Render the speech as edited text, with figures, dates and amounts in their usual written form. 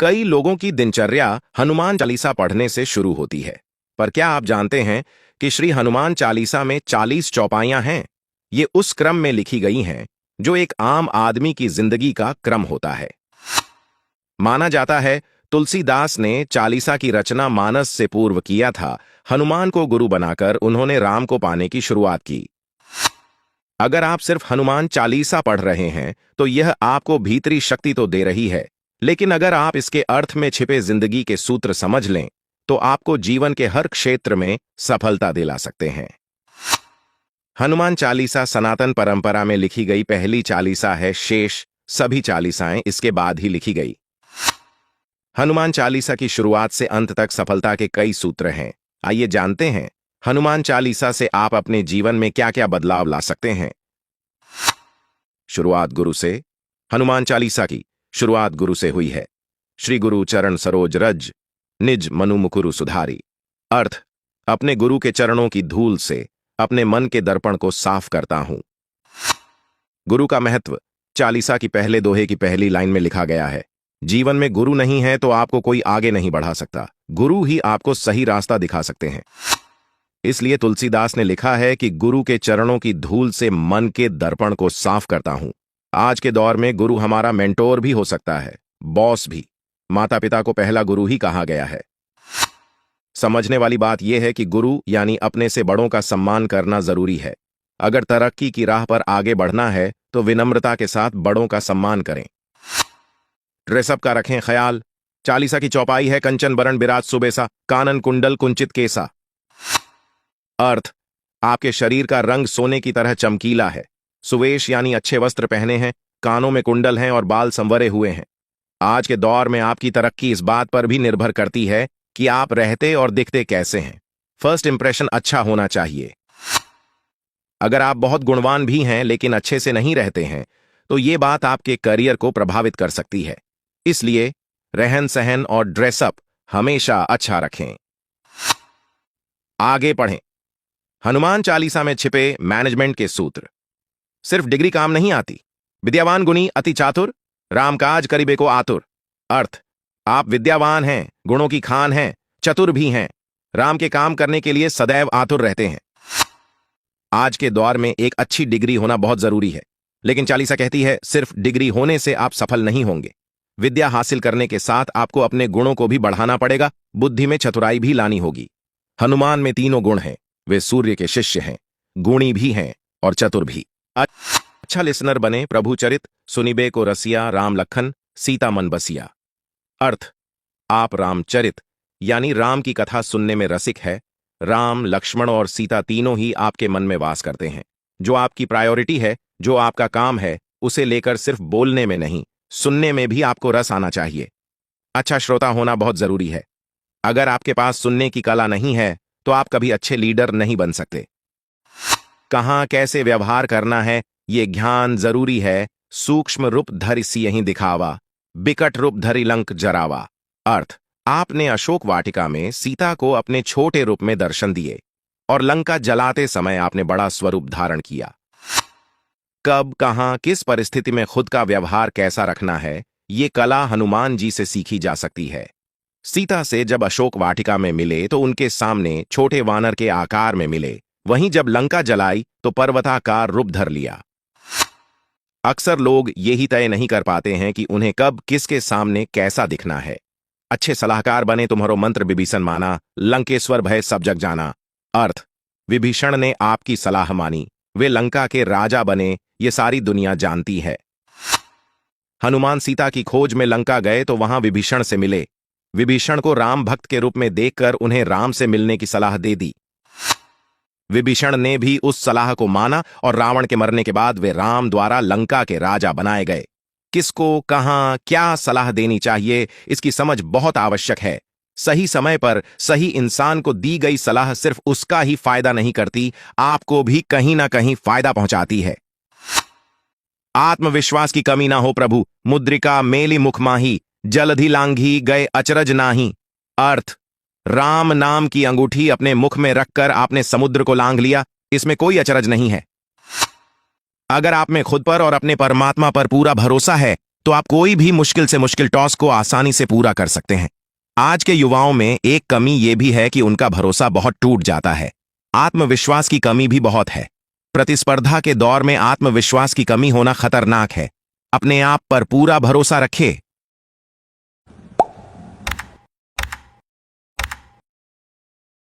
कई लोगों की दिनचर्या हनुमान चालीसा पढ़ने से शुरू होती है, पर क्या आप जानते हैं कि श्री हनुमान चालीसा में 40 चौपाइयां हैं? ये उस क्रम में लिखी गई हैं जो एक आम आदमी की जिंदगी का क्रम होता है। माना जाता है तुलसीदास ने चालीसा की रचना मानस से पूर्व किया था। हनुमान को गुरु बनाकर उन्होंने राम को पाने की शुरुआत की। अगर आप सिर्फ हनुमान चालीसा पढ़ रहे हैं तो यह आपको भीतरी शक्ति तो दे रही है, लेकिन अगर आप इसके अर्थ में छिपे जिंदगी के सूत्र समझ लें तो आपको जीवन के हर क्षेत्र में सफलता दिला सकते हैं। हनुमान चालीसा सनातन परंपरा में लिखी गई पहली चालीसा है। शेष सभी चालीसाएं इसके बाद ही लिखी गई। हनुमान चालीसा की शुरुआत से अंत तक सफलता के कई सूत्र हैं। आइए जानते हैं हनुमान चालीसा से आप अपने जीवन में क्या क्या बदलाव ला सकते हैं। शुरुआत गुरु से। हनुमान चालीसा की शुरुआत गुरु से हुई है। श्री गुरु चरण सरोज रज, निज मनु मुकुरु सुधारी। अर्थ, अपने गुरु के चरणों की धूल से अपने मन के दर्पण को साफ करता हूं। गुरु का महत्व चालीसा की पहले दोहे की पहली लाइन में लिखा गया है। जीवन में गुरु नहीं है तो आपको कोई आगे नहीं बढ़ा सकता। गुरु ही आपको सही रास्ता दिखा सकते हैं। इसलिए तुलसीदास ने लिखा है कि गुरु के चरणों की धूल से मन के दर्पण को साफ करता हूं। आज के दौर में गुरु हमारा मेंटोर भी हो सकता है, बॉस भी। माता पिता को पहला गुरु ही कहा गया है। समझने वाली बात यह है कि गुरु यानी अपने से बड़ों का सम्मान करना जरूरी है। अगर तरक्की की राह पर आगे बढ़ना है तो विनम्रता के साथ बड़ों का सम्मान करें। ड्रेसअप का रखें ख्याल। चालीसा की चौपाई है कंचन बरन बिराज सुबेसा, कानन कुंडल कुंचित केसा। अर्थ, आपके शरीर का रंग सोने की तरह चमकीला है। सुवेश यानी अच्छे वस्त्र पहने हैं, कानों में कुंडल हैं और बाल संवरे हुए हैं। आज के दौर में आपकी तरक्की इस बात पर भी निर्भर करती है कि आप रहते और दिखते कैसे हैं। फर्स्ट इंप्रेशन अच्छा होना चाहिए। अगर आप बहुत गुणवान भी हैं लेकिन अच्छे से नहीं रहते हैं तो ये बात आपके करियर को प्रभावित कर सकती है। इसलिए रहन सहन और ड्रेसअप हमेशा अच्छा रखें। आगे पढ़ें। हनुमान चालीसा में छिपे मैनेजमेंट के सूत्र। सिर्फ डिग्री काम नहीं आती। विद्यावान गुणी अति चातुर, रामकाज करिबे को आतुर। अर्थ, आप विद्यावान हैं, गुणों की खान हैं, चतुर भी हैं, राम के काम करने के लिए सदैव आतुर रहते हैं। आज के दौर में एक अच्छी डिग्री होना बहुत जरूरी है, लेकिन चालीसा कहती है सिर्फ डिग्री होने से आप सफल नहीं होंगे। विद्या हासिल करने के साथ आपको अपने गुणों को भी बढ़ाना पड़ेगा। बुद्धि में चतुराई भी लानी होगी। हनुमान में तीनों गुण हैं। वे सूर्य के शिष्य हैं, गुणी भी हैं और चतुर भी। अच्छा लिसनर बने, प्रभु चरित सुनिबे को रसिया, राम लखन सीता मन बसिया। अर्थ, आप रामचरित यानी राम की कथा सुनने में रसिक है। राम, लक्ष्मण और सीता तीनों ही आपके मन में वास करते हैं। जो आपकी प्रायोरिटी है, जो आपका काम है, उसे लेकर सिर्फ बोलने में नहीं, सुनने में भी आपको रस आना चाहिए। अच्छा श्रोता होना बहुत जरूरी है। अगर आपके पास सुनने की कला नहीं है तो आप कभी अच्छे लीडर नहीं बन सकते। कहां कैसे व्यवहार करना है ये ज्ञान जरूरी है। सूक्ष्म रूप धरि सियहि दिखावा, बिकट रूप धरि लंक जरावा। अर्थ, आपने अशोक वाटिका में सीता को अपने छोटे रूप में दर्शन दिए और लंका जलाते समय आपने बड़ा स्वरूप धारण किया। कब, कहां, किस परिस्थिति में खुद का व्यवहार कैसा रखना है, ये कला हनुमान जी से सीखी जा सकती है। सीता से जब अशोक वाटिका में मिले तो उनके सामने छोटे वानर के आकार में मिले, वहीं जब लंका जलाई तो पर्वताकार रूप धर लिया। अक्सर लोग यही तय नहीं कर पाते हैं कि उन्हें कब किसके सामने कैसा दिखना है। अच्छे सलाहकार बने तुम्हारो मंत्र विभीषण माना, लंकेश्वर भय सब जग जाना। अर्थ, विभीषण ने आपकी सलाह मानी, वे लंका के राजा बने, ये सारी दुनिया जानती है। हनुमान सीता की खोज में लंका गए तो वहां विभीषण से मिले। विभीषण को राम भक्त के रूप में देखकर उन्हें राम से मिलने की सलाह दे दी। विभीषण ने भी उस सलाह को माना और रावण के मरने के बाद वे राम द्वारा लंका के राजा बनाए गए। किसको, कहां, क्या सलाह देनी चाहिए, इसकी समझ बहुत आवश्यक है। सही समय पर सही इंसान को दी गई सलाह सिर्फ उसका ही फायदा नहीं करती, आपको भी कहीं ना कहीं फायदा पहुंचाती है। आत्मविश्वास की कमी ना हो प्रभु, मुद्रिका मेली मुख माही, जलधि लांघी गए अचरज नाही। अर्थ, राम नाम की अंगूठी अपने मुख में रखकर आपने समुद्र को लांघ लिया, इसमें कोई अचरज नहीं है। अगर आप में खुद पर और अपने परमात्मा पर पूरा भरोसा है तो आप कोई भी मुश्किल से मुश्किल टॉस को आसानी से पूरा कर सकते हैं। आज के युवाओं में एक कमी यह भी है कि उनका भरोसा बहुत टूट जाता है। आत्मविश्वास की कमी भी बहुत है। प्रतिस्पर्धा के दौर में आत्मविश्वास की कमी होना खतरनाक है। अपने आप पर पूरा भरोसा रखें।